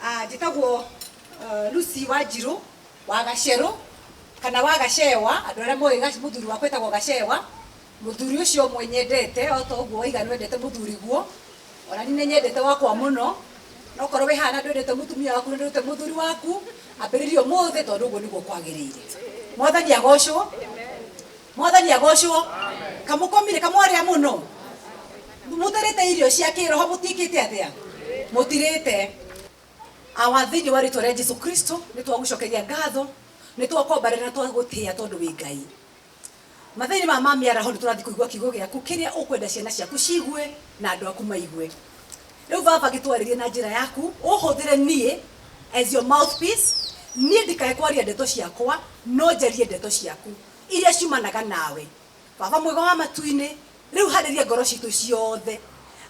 Njitagwo Lucy Wanjiru wa Gacero kana wa Gacewa, andu aria moĩ muthuri wakwa etagwo Gacewa. Muthuri ucio mwe nyendete o to uguo waiga nwendete muthuri guo, ona ni nyendete wakwa muno, no korwo wi hana ndwendete mutumia waku na ndwendete muthuri waku, ambiririo mothe tondu uguo niguo kwagiriire. Mwathani agocwo, Mwathani agocwo. Kamukomire kamwaria muno, mutarete irio cia kiroho mutikite atia, mutirite awathini wa ritwa ria Jesu Kristo. Ni twagucokeria ngatho, ni twakombarira na twagutia tondu wi Ngai. Mathini ma mamiaraho ni turathi kuigua kiugo giaku kiria ukwenda ciana ciaku ciigue na andu aku maigue. Riu baba gitwaririe na njira yaku, uhuthire nie as your mouthpiece. Nie ndikae kwaria ndeto ciakwa, no njarie ndeto ciaku iria ciumanaga nawe. Baba mwega wa matuini, riu hariria ngoro citu ciothe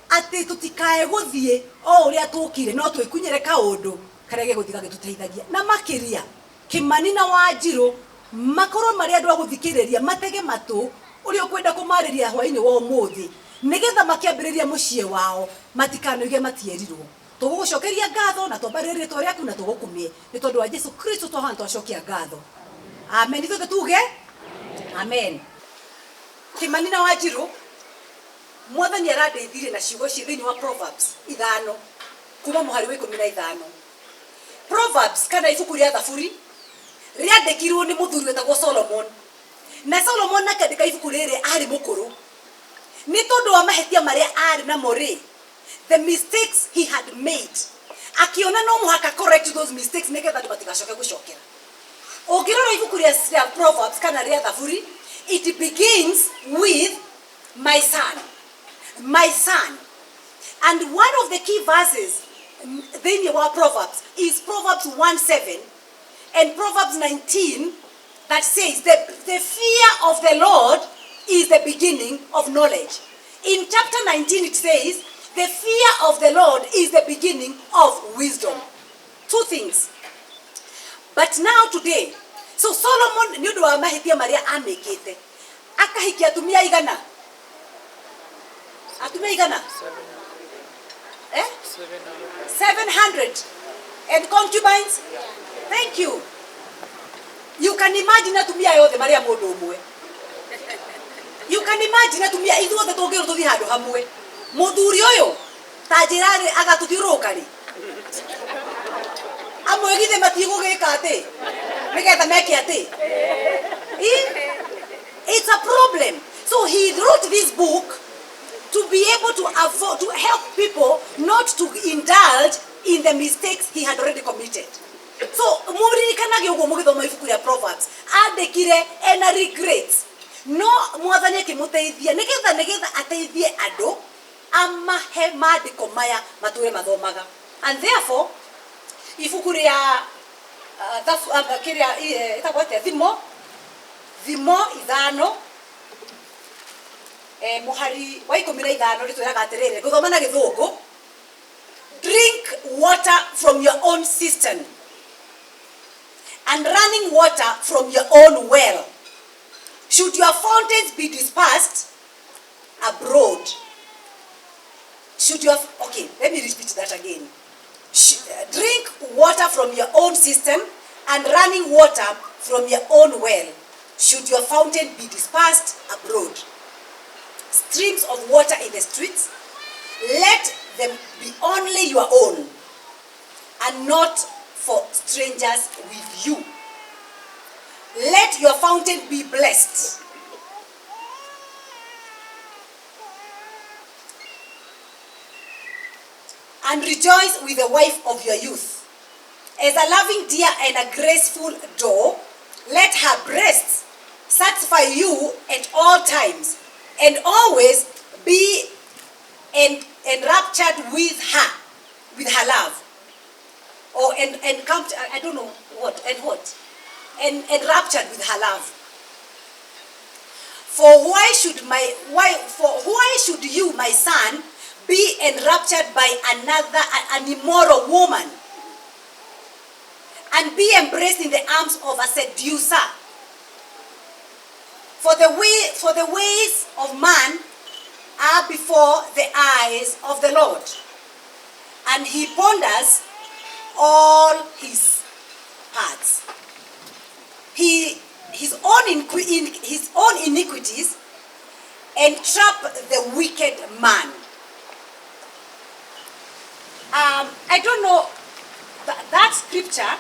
ati tutikae guthie o uria tukire, no twikunyire kaundu karia geguthiga gituteithagia na makiria Kimani na Wanjiru makorwo mari andu a guthikiriria, matege matu uria ukwenda kumariria hwaini wa umuthi, nigetha makiambiriria mucie wao matikanoige matierirwo. Tugucokeria ngatho na twambarĩrie rĩtwa rĩaku na tugukumie ni tondu wa Jesu Kristo twahana twacokia ngatho. Amen. Ithuĩ tuge amen. Kimani na Wanjiru, Mwathani arandeithirie na ciugo ci thĩinĩ wa Proverbs 5 kuma mũhari wa 15. Proverbs kana ibuku rĩa Thaburi riandikirwo ni muthuri wetagwo Solomon, na Solomon akandika ibuku rĩrĩ ari mukuru ni tondu wa mahetia maria ari namo ri, the mistakes he had made, akiona no muhaka correct those mistakes nigetha andu matigacoke gucokera. Ungirora ibuku rĩa Proverbs kana rĩa Thaburi, it begins with my son, my son, and one of the key verses thĩinĩ wa Proverbs is Proverbs 1:7 and Proverbs 19 that says that the fear of the Lord is the beginning of knowledge. In chapter 19 it says the fear of the Lord is the beginning of wisdom. Two things. But now today, so Solomon ni undu wa mahitia maria amekete akahikia atumia igana. Atumia igana? 700 and concubines. Thank you. You can imagine atumia yothe maria mundu umwe. You can imagine atumia ithuothe tungirwo tuthi handu hamwe. Muthuri uyu tajirari agatuthiuruka ri. Amwe githe matigugika ati. Nigetha meke ati. It's a problem. So he wrote this book to be able to afford, to help people not to indulge in the mistakes he had already committed. So muririkanaga uguo mugithoma ibuku rĩa Proverbs, andikire ena regrets, no Mwathani akimuteithia nigetha ateithie andu amahe maandiko maya mature mathomaga. And therefore ibuku rĩa kiria itagwete thimo 5 muhari wa 15 ritwiraga atirire guthoma na githungu, drink water from your own cistern and running water from your own well. Should your fountains be dispersed abroad, okay, let me repeat that again. Drink water from your own cistern and running water from your own well. Should your fountain be dispersed abroad, streams of water in the streets, let them be only your own and not for strangers with you. Let your fountain be blessed. And rejoice with the wife of your youth. As a loving deer and a graceful doe, let her breasts satisfy you at all times, and always be enraptured with her love. Or I don't know what, enraptured with her love. For why should you, my son, be enraptured by an immoral woman, and be embraced in the arms of a seducer? For the ways of man are before the eyes of the Lord, and he ponders all his parts. His own iniquities entrap the wicked man. I don't know that scripture.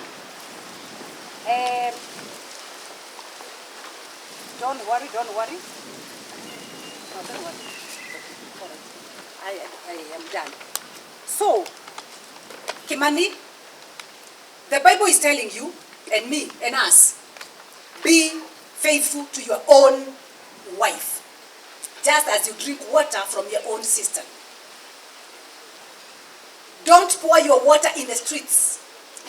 Don't worry. No, don't worry. I am done. So, Kimani, the Bible is telling you, and me, and us, be faithful to your own wife, just as you drink water from your own cistern. Don't pour your water in the streets.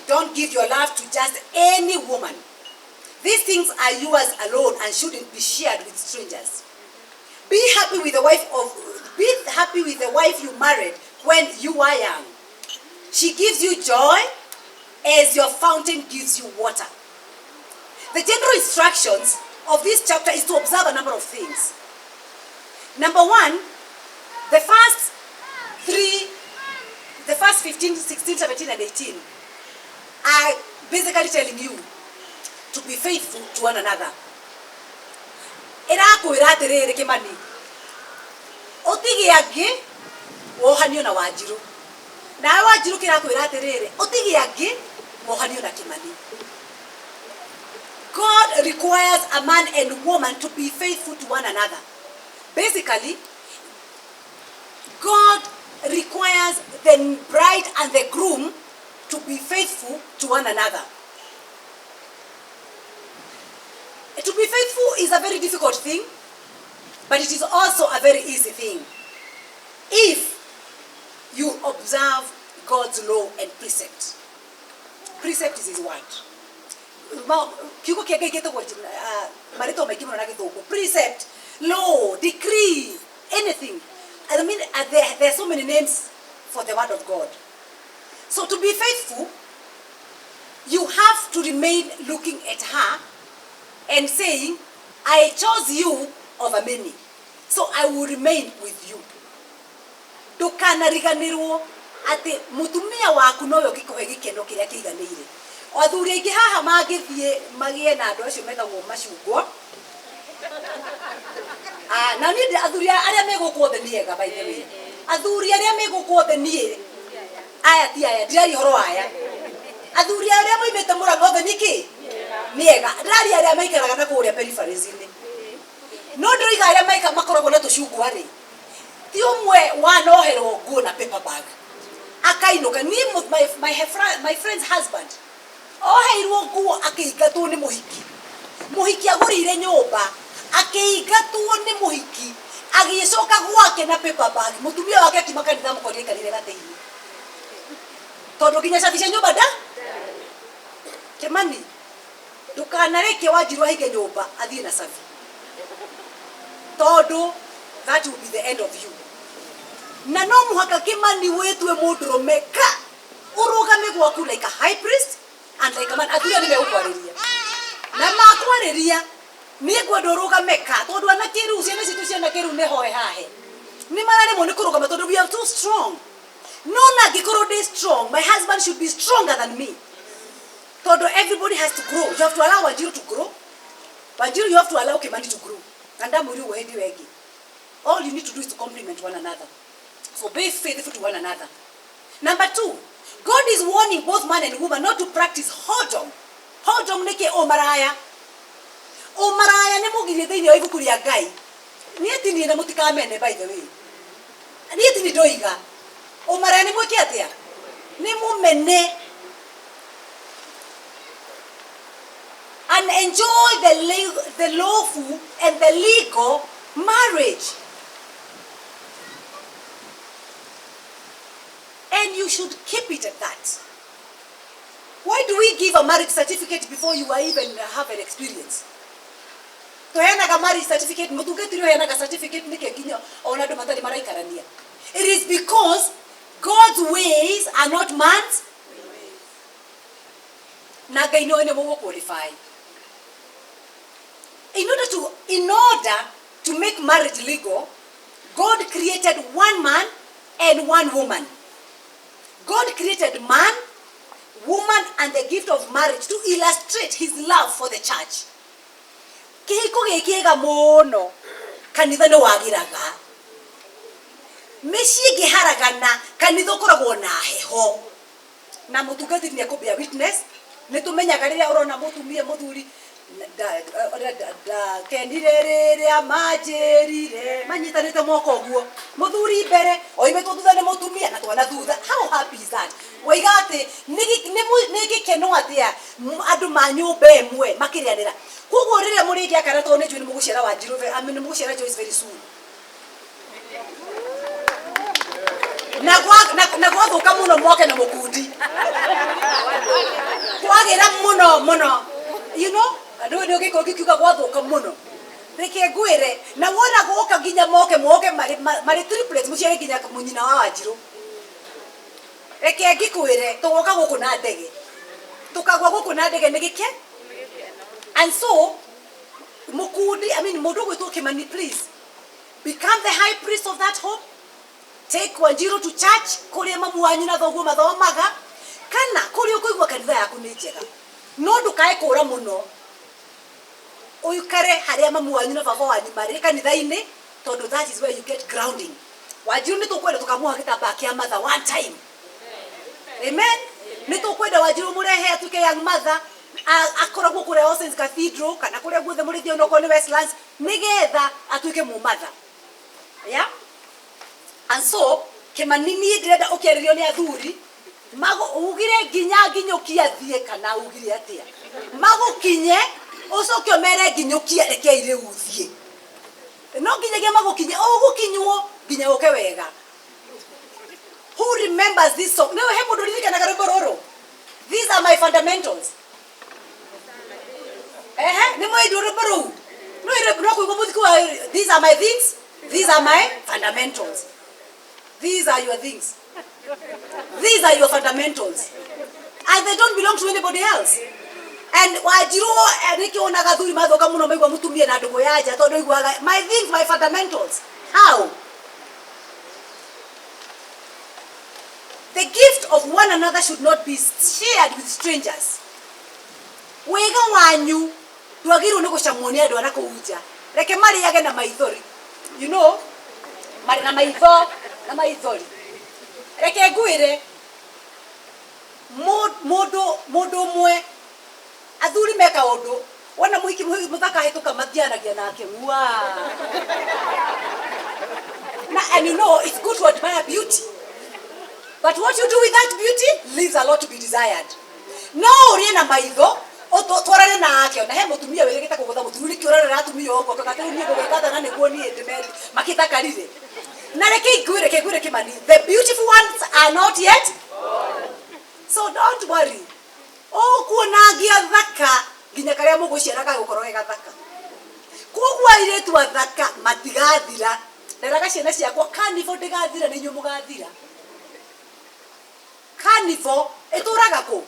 Don't give your love to just any woman. These things are yours alone and shouldn't be shared with strangers. Be happy with the wife you married when you are young. She gives you joy as your fountain gives you water. The general instructions of this chapter is to observe a number of things. Number one, the first 15, 16, 17, and 18 are basically telling you to be faithful to one another. Irakwira atiriri Kimani, utigiangi wohanio na Wanjiru. Na Wanjiru kirakwira atiriri, utigiangi wohanio na Kimani. God requires a man and woman to be faithful to one another. Basically, God requires the bride and the groom to be faithful to one another. To be faithful is a very difficult thing, but it is also a very easy thing if you observe God's law and precept. Precept is his word. Precept, law, decree, anything. I mean, there are so many names for the word of God. So to be faithful, you have to remain looking at her and saying, I chose you over many, so I will remain with you. Ndukanariganirwo ati mutumia waku noyo gikuhe gikeno kiria kiiganire. Athuri aingi haha mangithie magie na andu acio metagwo macungwa. Na ni athuri aria meguku the niega by the way. Athuri aria meguku the nie. Aya ti aya, ndiri horo aya. Athuri aria moimete Murang'a the niki? Niega. Ndari aria maikaraga na kuria peripheries-ini. No ndoiga aria maika makoragwo na tucungwa ri. Ti umwe wanoherwo nguo na paper bag. Akainuka ni my friend's husband. Oheirwo nguo akiingatwo ni muhiki. Muhiki agurire nyumba. Akiingatwo ni muhiki. Agicoka gwake na paper bag. Mutumia wake akimakanitha mukorie kanire gateini. Tondu nginya cabicia nyumba da? Kimani, ndukanareke Wanjiru ahinge nyumba athie na cabi. Tondu that will be the end of you. Na no muhaka Kimani wetwe mundurume ka urugame gwaku like a high priest and like a man. Athuria ni megukwarĩria. Na makwarĩria ni ngwenda urugame ka tondu anakiru ciana citu ciana kiru ne hoe hahe. Ni mararemwo ni kurugama tondu we are too strong. No na gikorwo dey strong. My husband should be stronger than me. Tondu everybody has to grow. You have to allow Wanjiru to grow. Wanjiru, you have to allow Kimani to grow. And amuri wendi wegi. All you need to do is to compliment one another. So be faithful to one another. Number 2, God is warning both man and woman not to practice whoredom. Whoredom neke omaraya. Omaraya ne mugire thini wa ibuku ria Ngai. Ni atini na mutikamene by the way. Ni atini doiga. Omaraya ni mweke atia. Ni mumene. And enjoy the lawful and the legal marriage. And you should keep it at that. Why do we give a marriage certificate before you even have an experience? Tohenaga marriage certificate, mutungeti tohenaga certificate nike nginya ona ndo matari maraikarania. It is because God's ways are not man's ways. Na Ngai no ene mo qualify. In order to make marriage legal, God created one man and one woman. God created man, and the gift of marriage to illustrate his love for the church. Kihiko gikiega muno kanitha no wagiraga. Meshie giharagana kanitha ukoragwo na heho. Na mutungati ni akubia witness nitumenyaga riria urona mutumia muthuri kendirere amajirire manyitanite moko guo muthuri mbere oimetwo thutha ni mutumia na twana thutha. How happy is that? Waigate nigi keno atia andu ma nyumba emwe makirianira kugo riria murigia kana to ne juni mugucera wa Njirove amene mugucera Joyce very soon na gwa thuka muno moke na mukundi kwagira muno you know ndio giko gikiuga gwa thuka muno reke ngwire na wona goka ginya moke mari triplets muciare ginya munyina wa Njiro reke ngikwire tugoka guku na ndege tukagwa guku na ndege nigike. And so mukundi mundu gwitwo Kimani, please become the high priest of that home. Take Wanjiru to church kuria mamu wanyu na thoguo mathomaga kana kuria kuigwa kanitha yaku ni njega no ndukae kura muno uyukare haria mamu wanyu na baba wanyu mari kanitha-ini tondu that is where you get grounding. Wanjiru ni tukwenda tukamua gitamba kia mother one time. Amen. Ni tukwenda Wanjiru murehe atuke young mother akoragwo kuria All Saints Cathedral kana kuria guothe muri thio no koni Westlands nigetha atuke mu mother. Yeah. And so Kimani ni ndirenda ukeririo ni athuri mago ugire nginyukia thie kana ugire atia mago kinye ucokio mere nginyukia reke ire uthie no nginyagia mago kinye ugukinywo nginya uke wega. Who remembers this song? No he mundu ririkana garombo roro. These are my fundamentals. Ni mo iduro baro no ire bro ko muthiku. These are my things, these are my fundamentals. These are your things. These are your fundamentals. And they don't belong to anybody else. And Wanjiru nikiona gathuri mathoka muno maigwa mutumie na ndugu yaja tondu igwaga my things, my fundamentals. How? The gift of one another should not be shared with strangers. Wega wanyu ndwagiru ni gucamuonia andu ara kuuja. Reke mari yage na maithori. You know? Mari na maitho na maithori. Reke ngwire mundu mwe athuri meka undu wona muiki muthaka hituka mathianagia nake and you know it's good to admire beauty, but what you do with that beauty leaves a lot to be desired. No uri na maitho twarane nake na he mutumia wegeta kugutha muthuri kiorera atumia ogwo kakatari ni gugekata na niguo ni ndimeri makitakarire. Na reke ngwire Kimani, the beautiful ones are not yet born. So don't worry. Kuonagia thaka ginya karia muguciaraga gukorwo gathaka. Kugwa iretu athaka matigathira. Nderaga ciana ciakwa carnival ndigathira ni nyumu gathira. Carnival eturaga ku.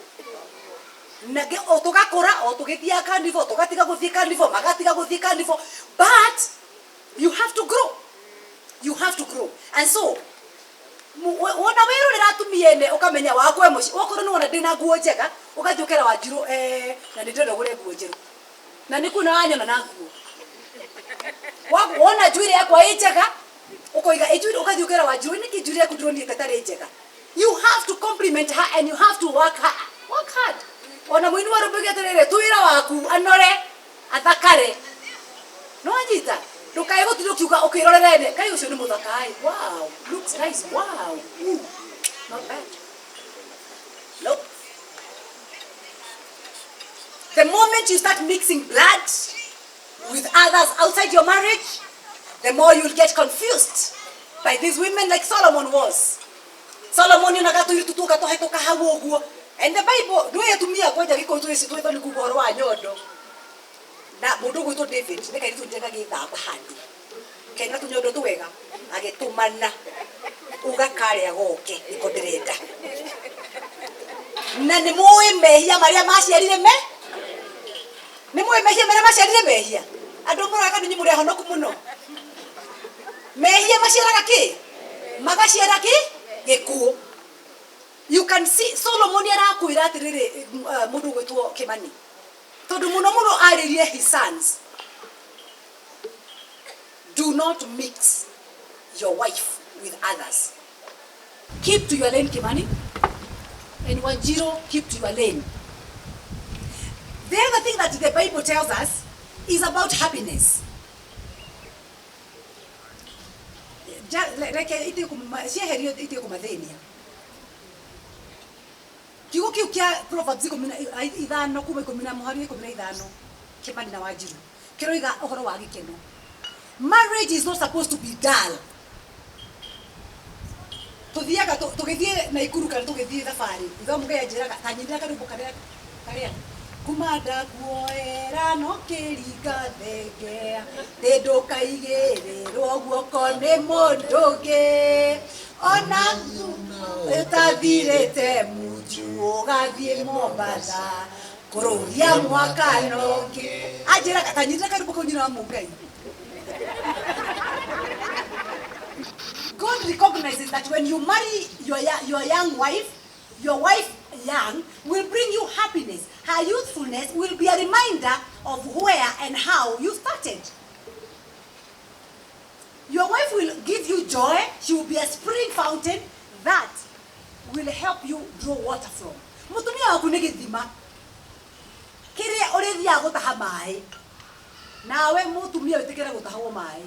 Nage otugakora otugithia carnival tugatiga guthie carnival magatiga guthie carnival, but you have to grow. You have to grow. And so wona weru riratumie ukamenya wakwe muci okoro no wona ndina nguo njega ugathiukera Wanjiru na ndinda gure nguo njeru na nikuna wanyona na nguo wona njwire yakwa njega ukoiga njwire ugathiukera Wanjiru niki njwire yaku ndroni tatari njega. You have to compliment her and you have to work hard. Ona muini wa rubege terere tuira waku anore athakare no anyita ndukae gutiro kiuga ukirorerene kai ucio ni muthakai. Wow, looks nice. Wow. Not bad. Nope. The moment you start mixing blood with others outside your marriage, the more you'll get confused by these women like Solomon was. Solomon unagatuitutuka tohetoka hawo. And the Bible no yatumia kwaja giko tu isi tu ni kugoro wa nyondo. Na mundu gwitwo David nika itu njenga githamba handu kena tunyondo tuwega agitumana ugakare agoke niko ndirenda na ni muwe mehia maria maciarire ni muwe mehia maria maciarire mehia andu muraka ninyi muri honoku muno mehia maciaraga ki magaciara ki gikuo You can see Solomon arakwira atiriri mundu gwitwo Kimani. Tondu muno aririe his sons. Do not mix your wife with others. Keep to your lane, Kimani. And Wanjiro, keep to your lane. The other thing that the Bible tells us is about happiness. Kiugo kiu kia Proverbs 15 kuma 15 Kimani na Wanjiru kiroiga uhoro wa gikeno. Marriage is not supposed to be dull. Tuthiaga tugithie na ikuru kana tugithie thabari ithomuge njiraga tanyindira karubo karia kumanda kuoera no kiringa thengea tinduka igiriro guoko ni munduge ona etathirite muju ugathie Mombasa kururia mwaka nongi anjira tanyindira karubo kunyira wa Mungai. God recognizes that when you marry your young wife, your wife young will bring you happiness. Her youthfulness will be a reminder of where and how you started. Your wife will give you joy. She will be a spring fountain that will help you draw water from. Mutumia waku ni githima. Kiria urithia gutaha mai. Nawe mutumia witikira gutaha mai.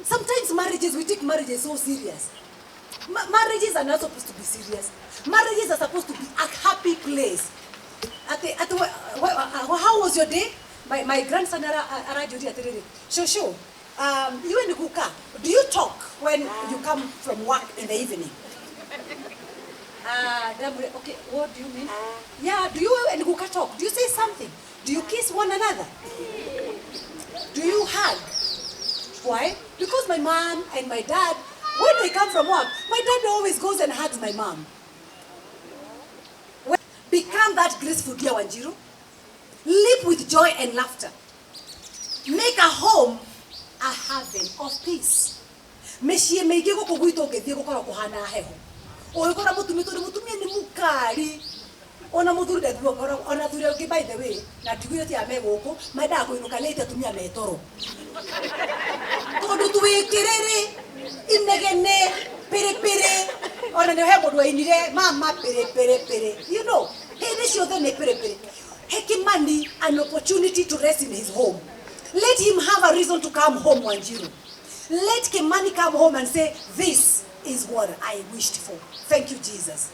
Sometimes we take marriages so serious. Marriages are not supposed to be serious. Marriages are supposed to be a happy place. How was your day? My grandson Shosho, you and Kuka, do you talk when you come from work in the evening? Okay, what do you mean? Yeah, do you and Kuka talk? Do you say something? Do you kiss one another? Do you hug? Why? Because my mom and my dad, when they come from work, my dad always goes and hugs my mom. Become that graceful, dear Wanjiru. Live with joy and laughter. Make a home a haven of peace. Meshie meige goko gwito ngethie gukora kuhana heho. Oyikora mutumia ni mukari. Ona muthuri de guokora ona thuri ungi by the way na tigire ti ame goko maida kuinuka late atumia metoro. Tondu twikiriri inegene pere ona ne he mundu ainire mama pere. You know, he is your then pere. He Kimani an opportunity to rest in his home. Let him have a reason to come home, Wanjiru. Let Kimani come home and say, this is what I wished for. Thank you, Jesus.